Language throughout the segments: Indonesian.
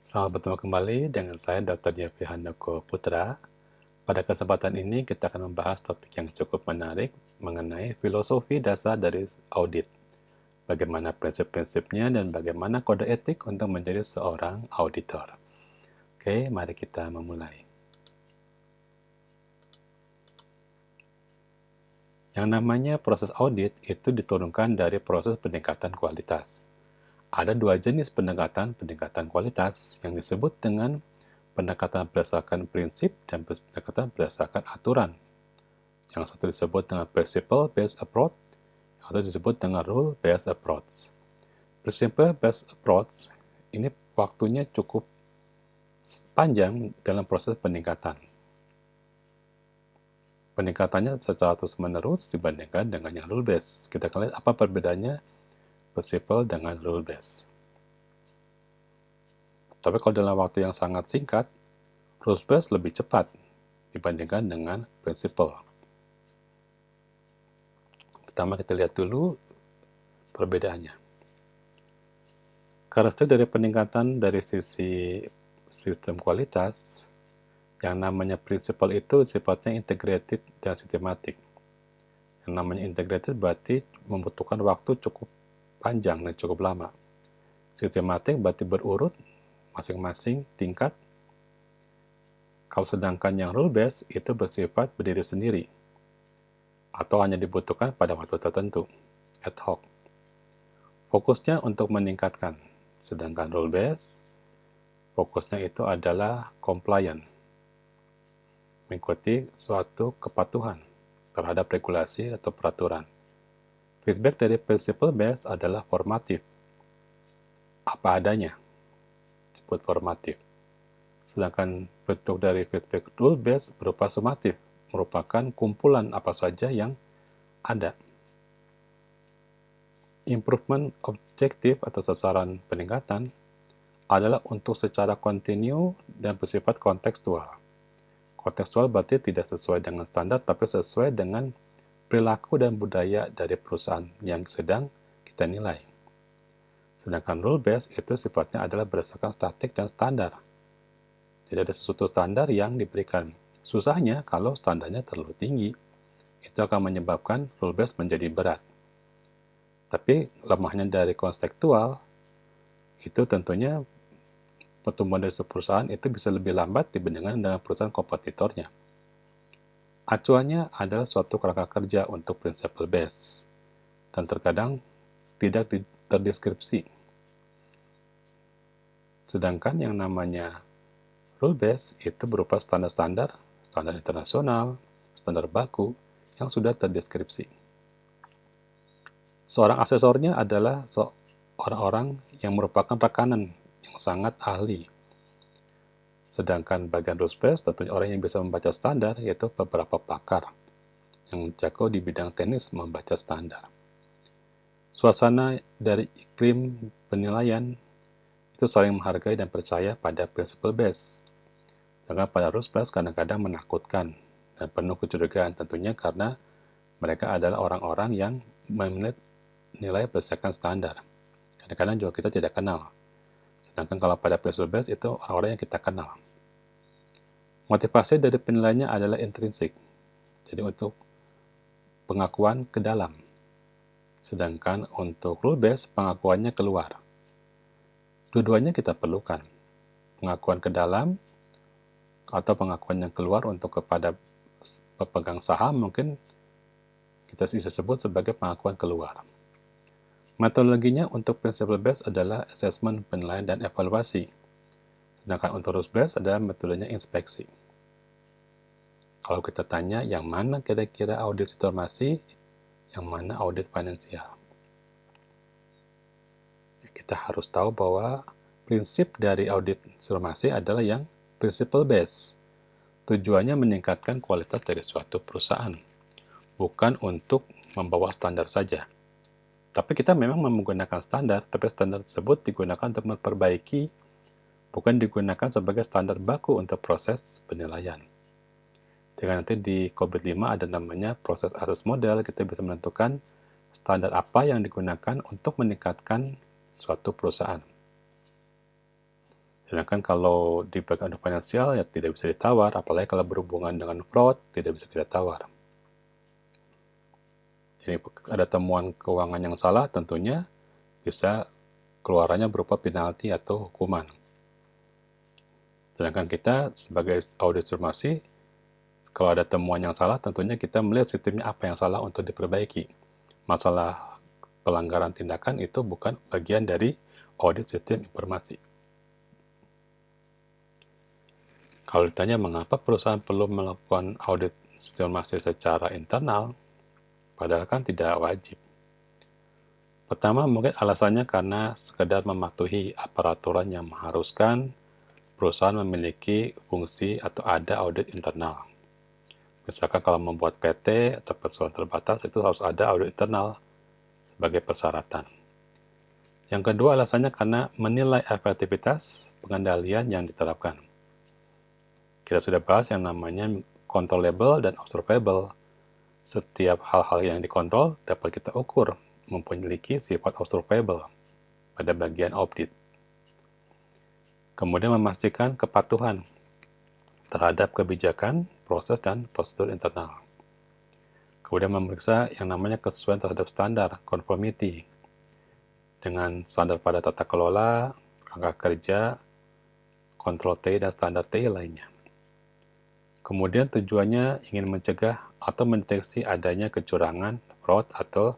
Selamat bertemu kembali dengan saya Dr. Jeffrey Handoko Putra. Pada kesempatan ini kita akan membahas topik yang cukup menarik mengenai filosofi dasar dari audit. Bagaimana prinsip-prinsipnya dan bagaimana kode etik untuk menjadi seorang auditor. Oke, mari kita memulai. Yang namanya proses audit itu diturunkan dari proses peningkatan kualitas. Ada dua jenis pendekatan kualitas yang disebut dengan pendekatan berdasarkan prinsip dan pendekatan berdasarkan aturan. Yang satu disebut dengan principle-based approach, yang satu disebut dengan rule-based approach. Principle-based approach ini waktunya cukup panjang dalam proses peningkatan. Peningkatannya secara terus-menerus dibandingkan dengan yang rule-based. Kita akan lihat apa perbedaannya principle dengan rule-based. Tapi kalau dalam waktu yang sangat singkat, rules-based lebih cepat dibandingkan dengan principle. Pertama kita lihat dulu perbedaannya. Karakteristik dari peningkatan dari sisi sistem kualitas, yang namanya principle itu sifatnya integrated dan sistematik. Yang namanya integrated berarti membutuhkan waktu cukup panjang dan cukup lama. Sistematik berarti berurut, masing-masing tingkat. Kalau sedangkan yang rule-based itu bersifat berdiri sendiri, atau hanya dibutuhkan pada waktu tertentu, ad hoc. Fokusnya untuk meningkatkan, sedangkan rule-based, fokusnya itu adalah compliant, mengikuti suatu kepatuhan terhadap regulasi atau peraturan. Feedback dari principle-based adalah formatif, apa adanya, disebut formatif. Sedangkan bentuk dari feedback rule-based berupa sumatif, merupakan kumpulan apa saja yang ada. Improvement objektif atau sasaran peningkatan adalah untuk secara kontinu dan bersifat kontekstual. Kontekstual berarti tidak sesuai dengan standar, tapi sesuai dengan perilaku dan budaya dari perusahaan yang sedang kita nilai. Sedangkan rule-based itu sifatnya adalah berdasarkan statik dan standar. Tidak ada sesuatu standar yang diberikan. Susahnya kalau standarnya terlalu tinggi, itu akan menyebabkan rule-based menjadi berat. Tapi lemahnya dari kontekstual, itu tentunya pertumbuhan dari perusahaan itu bisa lebih lambat dibandingkan dengan perusahaan kompetitornya. Acuannya adalah suatu kerangka kerja untuk principle base, dan terkadang tidak terdeskripsi. Sedangkan yang namanya rule base itu berupa standar-standar, standar internasional, standar baku yang sudah terdeskripsi. Seorang asesornya adalah orang-orang yang merupakan rekanan yang sangat ahli. Sedangkan bagian rules-based tentunya orang yang bisa membaca standar, yaitu beberapa pakar yang jago di bidang teknis membaca standar. Suasana dari iklim penilaian itu saling menghargai dan percaya pada principle based. Sedangkan pada rules-based kadang-kadang menakutkan dan penuh kecurigaan tentunya karena mereka adalah orang-orang yang menilai berdasarkan standar. Kadang-kadang juga kita tidak kenal. Sedangkan kalau pada principle based itu orang-orang yang kita kenal. Motivasi dari penilaiannya adalah intrinsik, jadi untuk pengakuan ke dalam. Sedangkan untuk rule based pengakuannya keluar. Dua-duanya kita perlukan. Pengakuan ke dalam atau pengakuan yang keluar untuk kepada pemegang saham mungkin kita bisa sebut sebagai pengakuan keluar. Metodologinya untuk principle based adalah assessment, penilaian, dan evaluasi. Sedangkan untuk rules based adalah metodenya inspeksi. Kalau kita tanya yang mana kira-kira audit informasi, yang mana audit finansial. Kita harus tahu bahwa prinsip dari audit informasi adalah yang principle based. Tujuannya meningkatkan kualitas dari suatu perusahaan, bukan untuk membawa standar saja. Tapi kita memang menggunakan standar, tapi standar tersebut digunakan untuk memperbaiki, bukan digunakan sebagai standar baku untuk proses penilaian. Jika nanti di COVID 5 ada namanya proses assess model, kita bisa menentukan standar apa yang digunakan untuk meningkatkan suatu perusahaan. Sedangkan kalau di bagian finansial ya tidak bisa ditawar, apalagi kalau berhubungan dengan fraud tidak bisa kita tawar. Jadi ada temuan keuangan yang salah tentunya bisa keluarannya berupa penalti atau hukuman. Sedangkan kita sebagai audit formasi, kalau ada temuan yang salah tentunya kita melihat sistemnya apa yang salah untuk diperbaiki. Masalah pelanggaran tindakan itu bukan bagian dari audit sistem informasi. Kalau ditanya mengapa perusahaan perlu melakukan audit sistem informasi secara internal, padahal kan tidak wajib. Pertama, mungkin alasannya karena sekedar mematuhi peraturan yang mengharuskan perusahaan memiliki fungsi atau ada audit internal. Misalkan kalau membuat PT atau perusahaan terbatas itu harus ada audit internal sebagai persyaratan. Yang kedua alasannya karena menilai efektivitas pengendalian yang diterapkan. Kita sudah bahas yang namanya controllable dan observable. Setiap hal-hal yang dikontrol dapat kita ukur memiliki sifat observable pada bagian audit. Kemudian memastikan kepatuhan terhadap kebijakan, proses, dan prosedur internal. Kemudian memeriksa yang namanya kesesuaian terhadap standar, conformity, dengan standar pada tata kelola, kerangka kerja, kontrol TI, dan standar TI lainnya. Kemudian tujuannya ingin mencegah atau mendeteksi adanya kecurangan, fraud, atau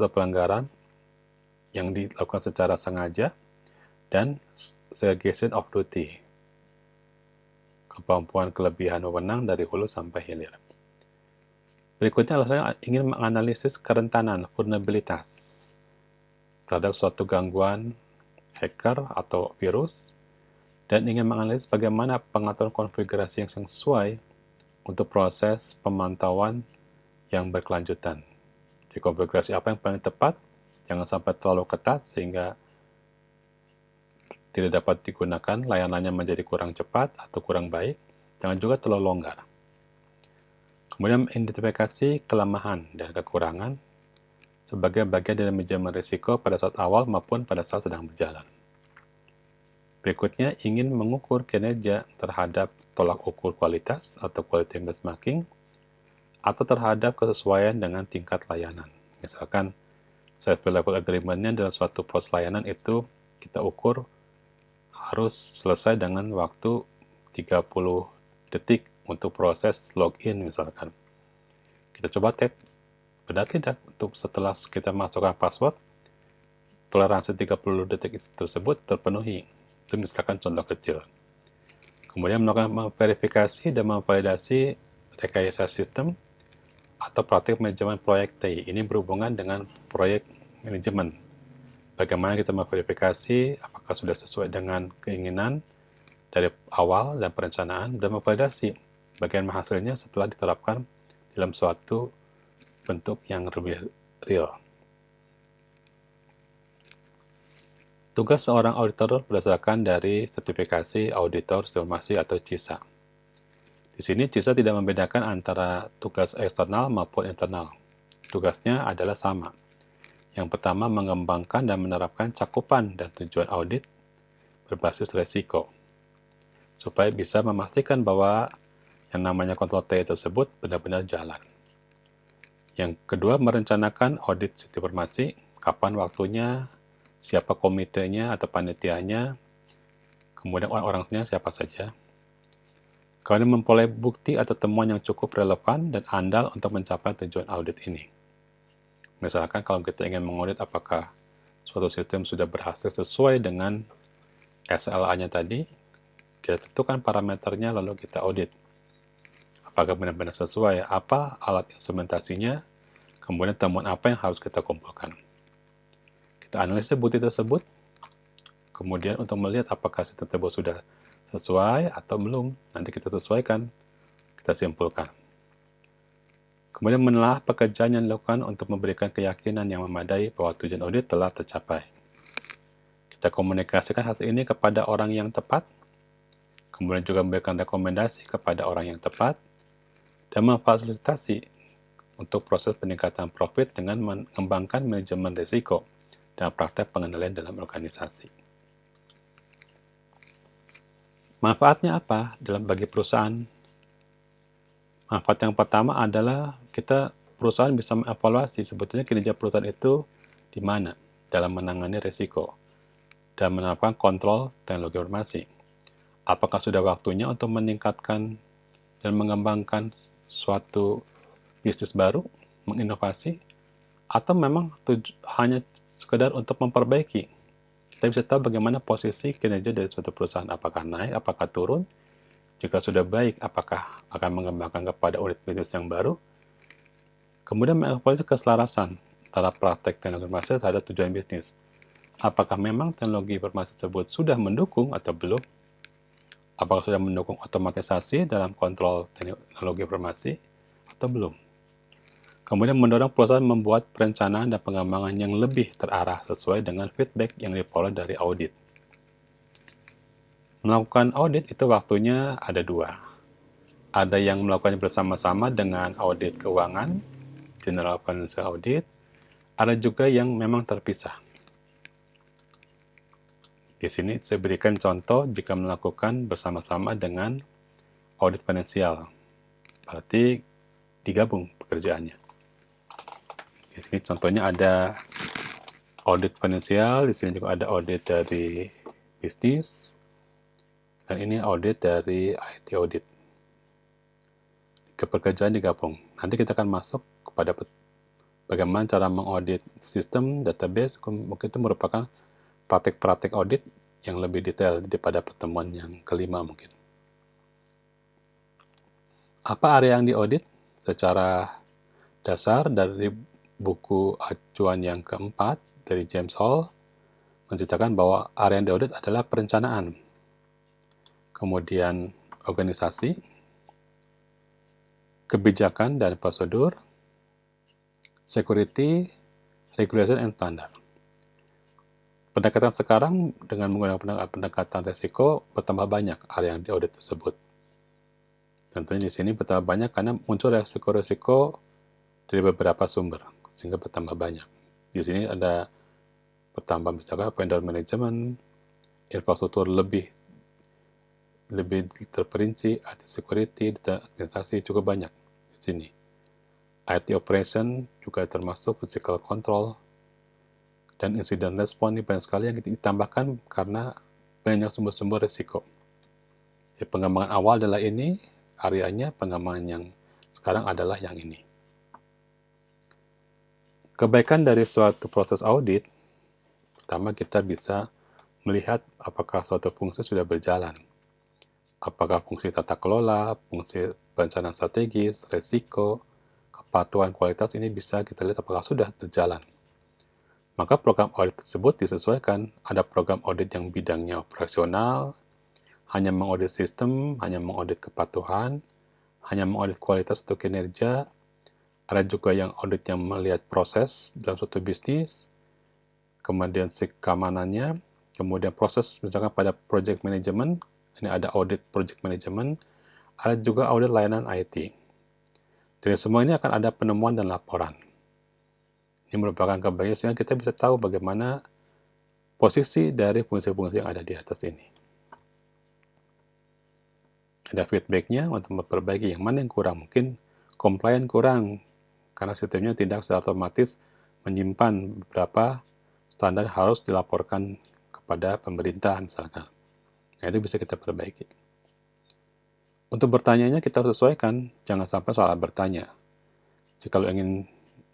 pelanggaran yang dilakukan secara sengaja, dan segregation of duty, kemampuan kelebihan wewenang dari hulu sampai hilir. Berikutnya alasannya ingin menganalisis kerentanan, vulnerabilitas terhadap suatu gangguan hacker atau virus, dan ingin menganalisis bagaimana pengaturan konfigurasi yang sesuai untuk proses pemantauan yang berkelanjutan. Di konfigurasi apa yang paling tepat, jangan sampai terlalu ketat sehingga tidak dapat digunakan, layanannya menjadi kurang cepat atau kurang baik, jangan juga terlalu longgar. Kemudian identifikasi kelemahan dan kekurangan sebagai bagian dari manajemen risiko pada saat awal maupun pada saat sedang berjalan. Berikutnya, ingin mengukur kinerja terhadap tolak ukur kualitas atau quality benchmarking atau terhadap kesesuaian dengan tingkat layanan. Misalkan, service level agreement-nya dalam suatu proses layanan itu kita ukur harus selesai dengan waktu 30 detik untuk proses login misalkan. Kita coba tes, benar tidak untuk setelah kita masukkan password, toleransi 30 detik tersebut terpenuhi. Itu misalkan contoh kecil. Kemudian melakukan verifikasi dan memvalidasi rekayasa sistem atau praktik manajemen proyek TI. Ini berhubungan dengan proyek manajemen. Bagaimana kita memverifikasi apakah sudah sesuai dengan keinginan dari awal dan perencanaan, dan memvalidasi bagaimana hasilnya setelah diterapkan dalam suatu bentuk yang lebih real. Tugas seorang auditor berdasarkan dari sertifikasi auditor informasi atau CISA. Di sini CISA tidak membedakan antara tugas eksternal maupun internal. Tugasnya adalah sama. Yang pertama, mengembangkan dan menerapkan cakupan dan tujuan audit berbasis resiko, supaya bisa memastikan bahwa yang namanya kontrol TI tersebut benar-benar jalan. Yang kedua, merencanakan audit sistem informasi, kapan waktunya, siapa komitenya atau panitianya, kemudian orang-orangnya siapa saja. Kemudian memperoleh bukti atau temuan yang cukup relevan dan andal untuk mencapai tujuan audit ini. Misalkan kalau kita ingin mengaudit apakah suatu sistem sudah berhasil sesuai dengan SLA-nya tadi, kita tentukan parameternya lalu kita audit. Apakah benar-benar sesuai, apa alat instrumentasinya, kemudian temuan apa yang harus kita kumpulkan. Kita analisis bukti tersebut, kemudian untuk melihat apakah sistem tersebut sudah sesuai atau belum, nanti kita sesuaikan, kita simpulkan. Kemudian menelaah pekerjaan yang dilakukan untuk memberikan keyakinan yang memadai bahwa tujuan audit telah tercapai. Kita komunikasikan hasil ini kepada orang yang tepat, kemudian juga memberikan rekomendasi kepada orang yang tepat, dan memfasilitasi untuk proses peningkatan profit dengan mengembangkan manajemen risiko dan praktek pengendalian dalam organisasi. Manfaatnya apa bagi perusahaan? Manfaat yang pertama adalah perusahaan bisa mengevaluasi sebetulnya kinerja perusahaan itu di mana dalam menangani risiko dan menerapkan kontrol teknologi informasi. Apakah sudah waktunya untuk meningkatkan dan mengembangkan suatu bisnis baru, menginovasi, atau memang hanya sekedar untuk memperbaiki? Kita bisa tahu bagaimana posisi kinerja dari suatu perusahaan, apakah naik, apakah turun. Jika sudah baik, apakah akan mengembangkan kepada unit bisnis yang baru? Kemudian mengevaluasi keselarasan antara praktek teknologi informasi terhadap tujuan bisnis. Apakah memang teknologi informasi tersebut sudah mendukung atau belum? Apakah sudah mendukung otomatisasi dalam kontrol teknologi informasi atau belum? Kemudian mendorong perusahaan membuat perencanaan dan pengembangan yang lebih terarah sesuai dengan feedback yang diperoleh dari audit. Melakukan audit itu waktunya ada dua. Ada yang melakukannya bersama-sama dengan audit keuangan, General Financial Audit. Ada juga yang memang terpisah. Di sini saya berikan contoh jika melakukan bersama-sama dengan audit finansial. Berarti digabung pekerjaannya. Di sini contohnya ada audit finansial, di sini juga ada audit dari bisnis, dan ini audit dari IT audit. Pekerjaan digabung. Nanti kita akan masuk kepada bagaimana cara mengaudit sistem, database, mungkin itu merupakan praktek-praktek audit yang lebih detail daripada pertemuan yang kelima mungkin. Apa area yang diaudit? Secara dasar dari buku acuan yang keempat dari James Hall menceritakan bahwa area yang diaudit adalah perencanaan, kemudian organisasi, kebijakan dan prosedur, security, regulation, and standard. Pendekatan sekarang dengan menggunakan pendekatan risiko bertambah banyak area yang diaudit tersebut. Tentunya di sini bertambah banyak karena muncul risiko-risiko dari beberapa sumber, sehingga bertambah banyak. Di sini ada bertambah misalkan vendor management, infrastruktur lebih terperinci, IT security, data administrasi cukup banyak di sini. IT operation juga termasuk physical control, dan incident response ini banyak sekali yang ditambahkan karena banyak sumber-sumber risiko. Jadi pengembangan awal adalah ini, areanya pengembangan yang sekarang adalah yang ini. Kebaikan dari suatu proses audit, pertama kita bisa melihat apakah suatu fungsi sudah berjalan. Apakah fungsi tata kelola, fungsi perencanaan strategis, risiko, kepatuhan kualitas ini bisa kita lihat apakah sudah berjalan. Maka program audit tersebut disesuaikan. Ada program audit yang bidangnya operasional, hanya mengaudit sistem, hanya mengaudit kepatuhan, hanya mengaudit kualitas atau kinerja. Ada juga yang audit yang melihat proses dalam suatu bisnis, kemudian keamanannya, kemudian proses misalkan pada project management, ini ada audit project management, ada juga audit layanan IT. Dari semua ini akan ada penemuan dan laporan. Ini merupakan kebaikan sehingga kita bisa tahu bagaimana posisi dari fungsi-fungsi yang ada di atas ini. Ada feedback-nya untuk memperbaiki yang mana yang kurang. Mungkin compliant kurang, karena sistemnya tidak secara otomatis menyimpan beberapa standar harus dilaporkan kepada pemerintah misalkan. Nah, itu bisa kita perbaiki. Untuk bertanyanya kita sesuaikan, jangan sampai soal bertanya. Jika lo ingin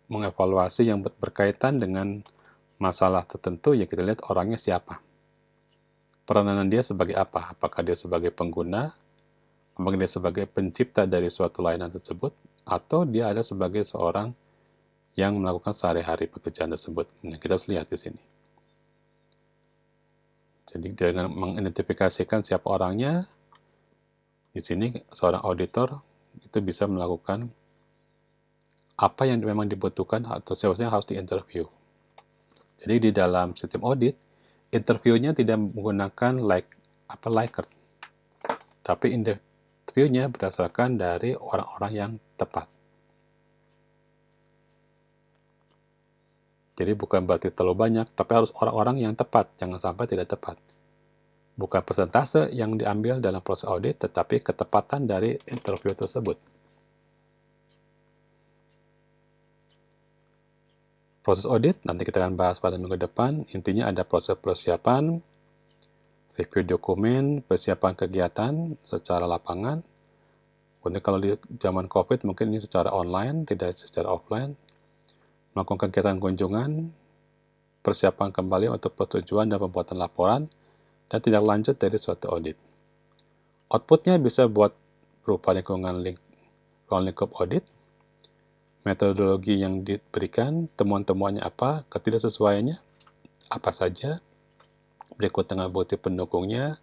mengevaluasi yang berkaitan dengan masalah tertentu, ya kita lihat orangnya siapa. Peranan dia sebagai apa? Apakah dia sebagai pengguna, apakah dia sebagai pencipta dari suatu layanan tersebut, atau dia ada sebagai seorang yang melakukan sehari-hari pekerjaan tersebut. Nah, kita harus lihat di sini. Jadi dengan mengidentifikasikan siapa orangnya, di sini seorang auditor itu bisa melakukan apa yang memang dibutuhkan atau seharusnya harus diinterview. Jadi di dalam sistem audit, interviewnya tidak menggunakan Likert, tapi interviewnya berdasarkan dari orang-orang yang tepat. Jadi bukan berarti terlalu banyak, tapi harus orang-orang yang tepat, jangan sampai tidak tepat. Bukan persentase yang diambil dalam proses audit, tetapi ketepatan dari interview tersebut. Proses audit, nanti kita akan bahas pada minggu depan. Intinya ada proses persiapan, review dokumen, persiapan kegiatan secara lapangan. Kemudian kalau di zaman COVID mungkin ini secara online, tidak secara offline. Melakukan kegiatan kunjungan, persiapan kembali untuk persetujuan dan pembuatan laporan, dan tidak lanjut dari suatu audit. Outputnya bisa berupa ruang lingkup audit, metodologi yang diberikan, temuan-temuannya apa, ketidaksesuaiannya apa saja, berikut dengan bukti pendukungnya,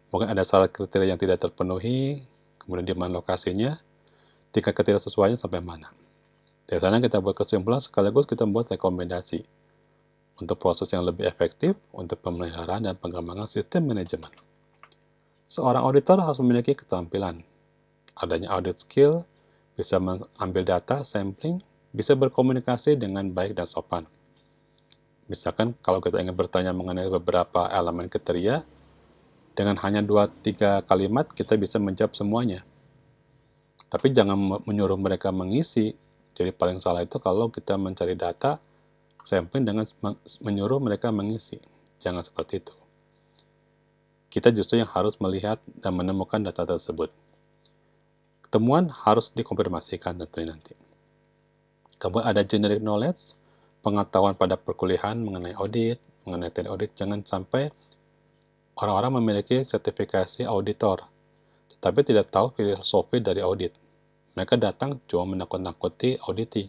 mungkin ada syarat kriteria yang tidak terpenuhi, kemudian di mana lokasinya, tingkat ketidaksesuaiannya sampai mana. Dari sana kita buat kesimpulan sekaligus kita membuat rekomendasi untuk proses yang lebih efektif untuk pemeliharaan dan pengembangan sistem manajemen. Seorang auditor harus memiliki keterampilan, adanya audit skill, bisa mengambil data, sampling, bisa berkomunikasi dengan baik dan sopan. Misalkan kalau kita ingin bertanya mengenai beberapa elemen kriteria, dengan hanya 2-3 kalimat kita bisa menjawab semuanya. Tapi jangan menyuruh mereka mengisi. Jadi paling salah itu kalau kita mencari data, sampling dengan menyuruh mereka mengisi. Jangan seperti itu. Kita justru yang harus melihat dan menemukan data tersebut. Temuan harus dikonfirmasikan tentunya nanti. Kemudian ada generic knowledge, pengetahuan pada perkuliahan mengenai audit, mengenai teknik audit. Jangan sampai orang-orang memiliki sertifikasi auditor, tetapi tidak tahu filosofi dari audit. Mereka datang cuma menakut-nakuti auditi.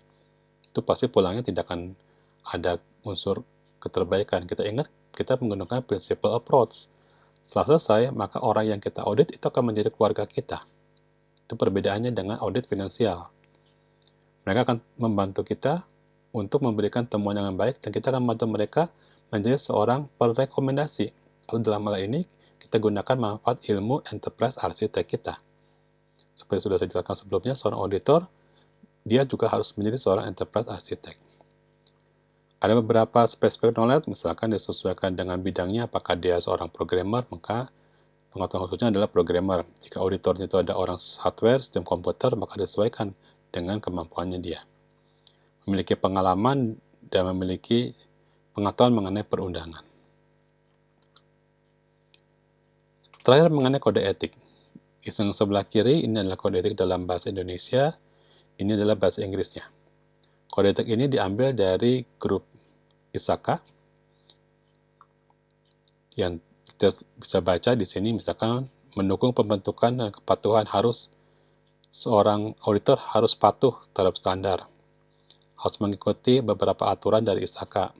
Itu pasti pulangnya tidak akan ada unsur keterbaikan. Kita ingat, kita menggunakan principle approach. Setelah selesai, maka orang yang kita audit itu akan menjadi keluarga kita. Itu perbedaannya dengan audit finansial. Mereka akan membantu kita untuk memberikan temuan yang baik, dan kita akan membantu mereka menjadi seorang perekomendasi. Lalu dalam hal ini, kita gunakan manfaat ilmu enterprise arsitek kita. Seperti sudah saya jelaskan sebelumnya, seorang auditor, dia juga harus menjadi seorang enterprise arsitek. Ada beberapa spesifik knowledge, misalkan disesuaikan dengan bidangnya, apakah dia seorang programmer, maka pengetahuan khususnya adalah programmer. Jika auditornya itu ada orang hardware, sistem komputer, maka disesuaikan dengan kemampuannya dia. Memiliki pengalaman dan memiliki pengetahuan mengenai perundangan. Terakhir mengenai kode etik. Yang sebelah kiri ini adalah kode etik dalam bahasa Indonesia, ini adalah bahasa Inggrisnya. Kode etik ini diambil dari grup ISAKA, yang kita bisa baca di sini, misalkan mendukung pembentukan dan kepatuhan seorang auditor harus patuh terhadap standar, harus mengikuti beberapa aturan dari ISAKA,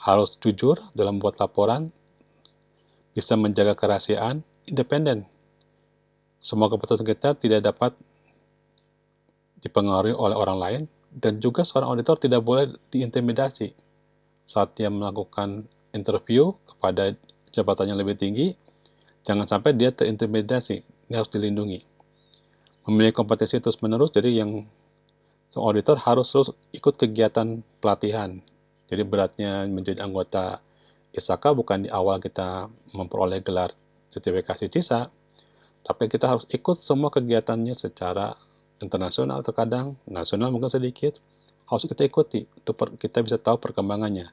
harus jujur dalam membuat laporan, bisa menjaga kerahasiaan, independen. Semua keputusan kita tidak dapat dipengaruhi oleh orang lain, dan juga seorang auditor tidak boleh diintimidasi saat dia melakukan interview kepada jabatan yang lebih tinggi. Jangan sampai dia terintimidasi, ini harus dilindungi. Memiliki kompetensi terus-menerus, jadi yang seorang auditor harus terus ikut kegiatan pelatihan. Jadi beratnya menjadi anggota ISAKA bukan di awal kita memperoleh gelar sertifikasi CISA, tapi kita harus ikut semua kegiatannya secara internasional, terkadang nasional mungkin sedikit, harus kita ikuti untuk kita bisa tahu perkembangannya.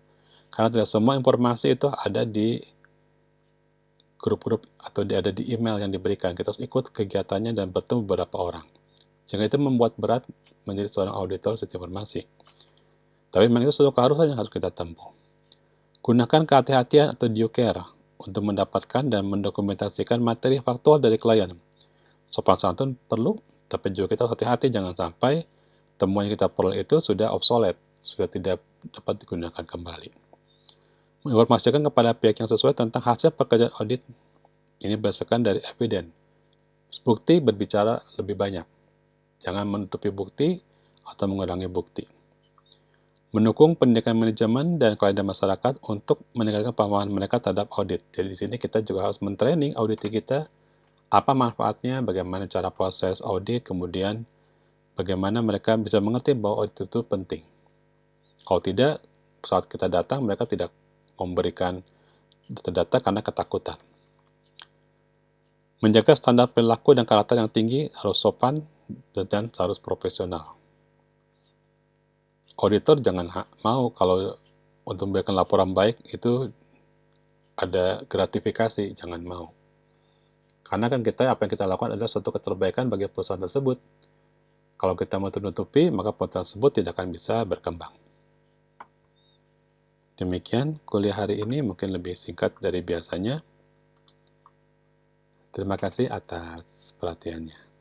Karena tidak semua informasi itu ada di grup-grup atau ada di email yang diberikan. Kita harus ikut kegiatannya dan bertemu beberapa orang. Sehingga itu membuat berat menjadi seorang auditor sistem informasi. Tapi memang itu suatu keharusan yang harus kita tempuh. Gunakan kehati-hatian atau due care untuk mendapatkan dan mendokumentasikan materi faktual dari klien. Sopan santun perlu, tapi juga kita hati-hati jangan sampai temuan yang kita peroleh itu sudah obsolete, sudah tidak dapat digunakan kembali. Menginformasikan kepada pihak yang sesuai tentang hasil pekerjaan audit. Ini berdasarkan dari evidence. Bukti berbicara lebih banyak. Jangan menutupi bukti atau mengurangi bukti. Mendukung pendidikan manajemen dan klien masyarakat untuk meningkatkan pemahaman mereka terhadap audit. Jadi di sini kita juga harus mentraining audit kita, apa manfaatnya, bagaimana cara proses audit, kemudian bagaimana mereka bisa mengerti bahwa audit itu penting. Kalau tidak, saat kita datang mereka tidak memberikan data-data karena ketakutan. Menjaga standar perilaku dan karakter yang tinggi, harus sopan, dan harus profesional. Auditor jangan mau kalau untuk memberikan laporan baik itu ada gratifikasi, jangan mau. Karena kan apa yang kita lakukan adalah suatu keterbaikan bagi perusahaan tersebut. Kalau kita mau tutupi, maka perusahaan tersebut tidak akan bisa berkembang. Demikian kuliah hari ini, mungkin lebih singkat dari biasanya. Terima kasih atas perhatiannya.